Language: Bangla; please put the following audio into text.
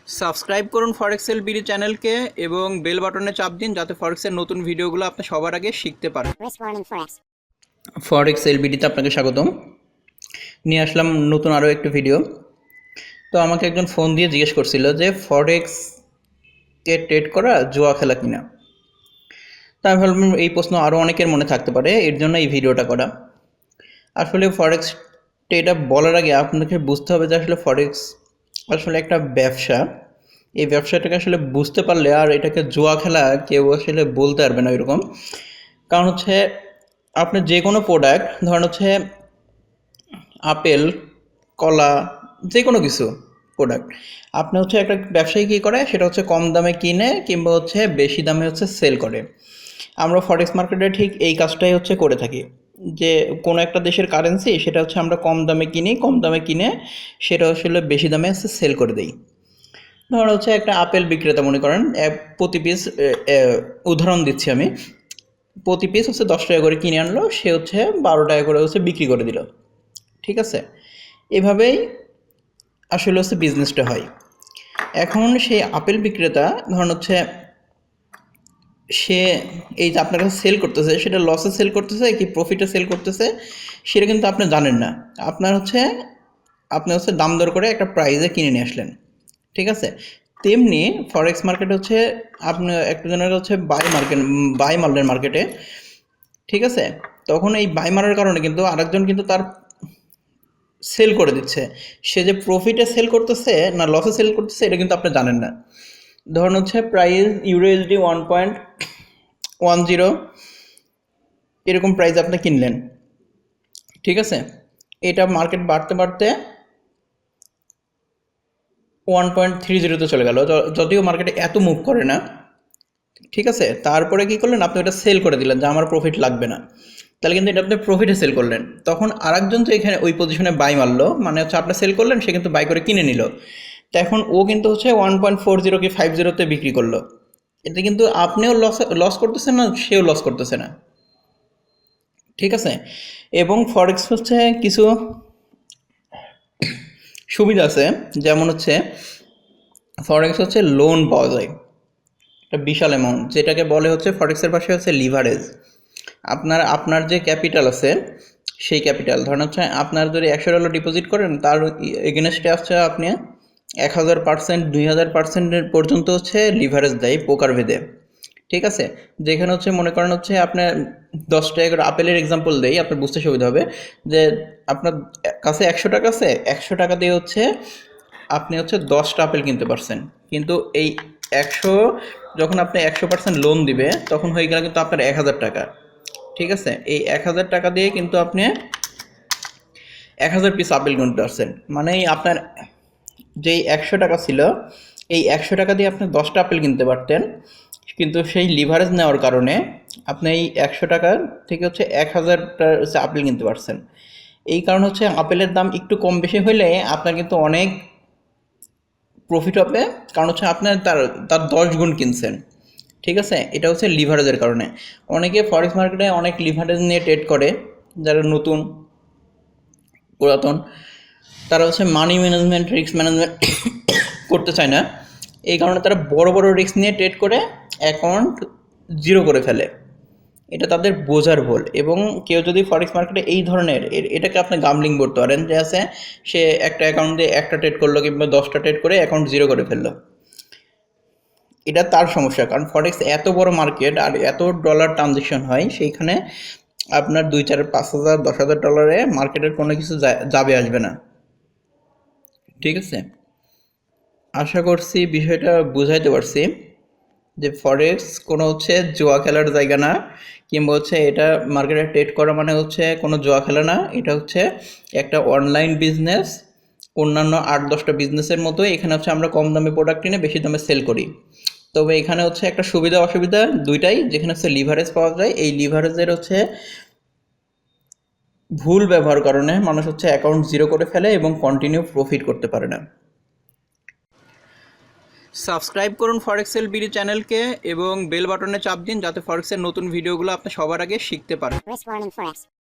সাবস্ক্রাইব করুন ফরেক্সেল বিডি চ্যানেলকে এবং বেল বাটনে চাপ দিন যাতে ফরেক্সের নতুন ভিডিওগুলো আপনি সবার আগে শিখতে পারেন। ফরেক্স এলবিডিতে আপনাকে স্বাগতম। নিয়ে আসলাম নতুন আরও একটি ভিডিও। তো আমাকে একজন ফোন দিয়ে জিজ্ঞেস করছিল যে ফরেক্সকে ট্রেড করা জুয়া খেলা কিনা। তা আমি ভাবলাম এই প্রশ্ন আরও অনেকের মনে থাকতে পারে, এর জন্য এই ভিডিওটা করা। আসলে ফরেক্স এটা বলার আগে আপনাকে বুঝতে হবে যে আসলে ফরেক্স আসলে একটা ব্যবসা। এই ব্যবসাটাকে আসলে বুঝতে পারলে আর এটাকে জুয়া খেলা কেউ আসলে বলতে পারবে না এরকম। কারণ হচ্ছে আপনি যে কোনো প্রোডাক্ট ধরেন হচ্ছে আপেল, কলা, যে কোনো কিছু প্রোডাক্ট আপনি হচ্ছে একটা ব্যবসায়ী কী করে সেটা হচ্ছে কম দামে কিনে কিংবা হচ্ছে বেশি দামে হচ্ছে সেল করে। আমরা ফরেক্স মার্কেটে ঠিক এই কাজটাই হচ্ছে করে থাকি, যে কোনো একটা দেশের কারেন্সি সেটা হচ্ছে আমরা কম দামে কিনে সেটা আসলে বেশি দামে হচ্ছে সেল করে দিই। ধরো হচ্ছে একটা আপেল বিক্রেতা মনে করেন প্রতি পিস, উদাহরণ দিচ্ছি আমি, প্রতি পিস হচ্ছে 10 টাকা করে কিনে আনলো, সে হচ্ছে 12 টাকা করে হচ্ছে বিক্রি করে দিল। ঠিক আছে, এভাবেই আসলে হচ্ছে বিজনেসটা হয়। এখন সেই আপেল বিক্রেতা ধরুন হচ্ছে সে এই যে আপনার কাছে সেল করতেছে সেটা লসে সেল করতেছে কি প্রফিটে সেল করতেছে সেটা কিন্তু আপনি জানেন না। আপনি হচ্ছে দাম দর করে একটা প্রাইজে কিনে নিয়ে আসলেন। ঠিক আছে, তেমনি ফরেক্স মার্কেট হচ্ছে আপনি একজনের হচ্ছে বাই মারলেন মার্কেটে। ঠিক আছে, তখন এই বাই মারার কারণে কিন্তু আরেকজন কিন্তু তার সেল করে দিচ্ছে। সে যে প্রফিটে সেল করতেছে না লসে সেল করতেছে এটা কিন্তু আপনি জানেন না। ধরুন হচ্ছে প্রাইস ইউএসডি 1.10 এরকম প্রাইস আপনি কিনলেন। ঠিক আছে, এটা মার্কেট বাড়তে বাড়তে 1.30 চলে গেল, যদিও মার্কেটে এত মুভ করে না। ঠিক আছে, তারপরে কি করলেন, আপনি ওটা সেল করে দিলেন যে আমার প্রফিট লাগবে না, তাহলে কিন্তু এটা আপনি প্রফিটে সেল করলেন। তখন আরেকজন তো এখানে ওই পজিশনে বাই মারলো, মানে হচ্ছে আপনি সেল করলেন, সে কিন্তু বাই করে কিনে নিল। তো এখন ও কিন্তু হচ্ছে 1.40 কি 50 বিক্রি করলো। এতে কিন্তু আপনিও লস করতেছেন না, সেও লস করতেছে না। ঠিক আছে, এবং ফরেক্স হচ্ছে কিছু সুবিধা আছে, যেমন হচ্ছে ফরেক্স হচ্ছে লোন পাওয়া যায় একটা বিশাল অ্যামাউন্ট, যেটাকে বলে হচ্ছে ফরেক্সের পাশে হচ্ছে লিভারেজ। আপনার যে ক্যাপিটাল আছে সেই ক্যাপিটাল ধরেন হচ্ছে আপনার যদি $100 ডিপোজিট করেন তার এগেনস্টে আসছে আপনি 1000%, 2000% পর্যন্ত হচ্ছে লিভারেজ দেয় পোকার ভেদে। ঠিক আছে, যেখানে হচ্ছে মনে করেন হচ্ছে আপনার 10 টাকা করে আপেলের এক্সাম্পল দেই, আপনার বুঝতে সুবিধা হবে। যে আপনার কাছে 100 টাকা আছে, 100 টাকা দিয়ে হচ্ছে আপনি হচ্ছে 10টা আপেল কিনতে পারছেন। কিন্তু এই 100 যখন আপনি 100% লোন দিবে তখন হয়ে গেল কিন্তু আপনার 1000 টাকা। ঠিক আছে, এই 1000 টাকা দিয়ে কিন্তু আপনি 1000 পিস আপেল কিনতে পারছেন। মানে আপনার যেই 100 টাকা ছিল, এই 100 টাকা দিয়ে আপনি 10টা আপেল কিনতে পারতেন, কিন্তু সেই লিভারেজ নেওয়ার কারণে আপনি এই 100 টাকা থেকে হচ্ছে 1000টা হচ্ছে আপেল কিনতে পারছেন। এই কারণ হচ্ছে আপেলের দাম একটু কম বেশি হলে আপনার কিন্তু অনেক প্রফিট হবে, কারণ হচ্ছে আপনার তার তার 10 গুণ কিনছেন। ঠিক আছে, এটা হচ্ছে লিভারেজের কারণে। অনেকে ফরেক্স মার্কেটে অনেক লিভারেজ নিয়ে ট্রেড করে, যারা নতুন পুরাতন, তারা হচ্ছে মানি ম্যানেজমেন্ট, রিস্ক ম্যানেজমেন্ট করতে চায় না। এই কারণে তারা বড় বড় রিস্ক নিয়ে ট্রেড করে অ্যাকাউন্ট জিরো করে ফেলে। এটা তাদের বোঝার ভুল। এবং কেউ যদি ফরেক্স মার্কেটে এই ধরনের এটাকে আপনি গামলিং বলতে পারেন, যে আছে সে একটা অ্যাকাউন্ট দিয়ে একটা ট্রেড করলো কিংবা 10টা ট্রেড করে অ্যাকাউন্ট জিরো করে ফেললো, এটা তার সমস্যা। কারণ ফরেক্স এত বড় মার্কেট আর এত ডলার ট্রানজেকশন হয়, সেইখানে আপনার 2, 4, 5 হাজার, $10,000 মার্কেটের কোনো কিছু যাবে আসবে না। ঠিক আছে, আশা করছি বিষয়টা বুঝাইতে পারছি যে ফরেক্স কোনো হচ্ছে জুয়া খেলার জায়গা না, কিংবা হচ্ছে এটা মার্কেটে ট্রেড করা মানে হচ্ছে কোনো জুয়া খেলা না। এটা হচ্ছে একটা অনলাইন বিজনেস, অন্যান্য 8-10টা বিজনেসের মতোই। এখানে হচ্ছে আমরা কম দামে প্রোডাক্ট কিনে বেশি দামে সেল করি। তবে এখানে হচ্ছে একটা সুবিধা অসুবিধা দুইটাই, যেখানে হচ্ছে লিভারেজ পাওয়া যায়। এই লিভারেজের হচ্ছে ভুল ব্যবহার কারণে মানুষ হচ্ছে অ্যাকাউন্ট জিরো করে ফেলে এবং কন্টিনিউ প্রফিট করতে পারে না। সাবস্ক্রাইব করুন ফরেক্সেল বিডি চ্যানেলকে এবং বেল বাটনে চাপ দিন যাতে ফরেক্সের নতুন ভিডিওগুলো আপনি সবার আগে শিখতে পারেন।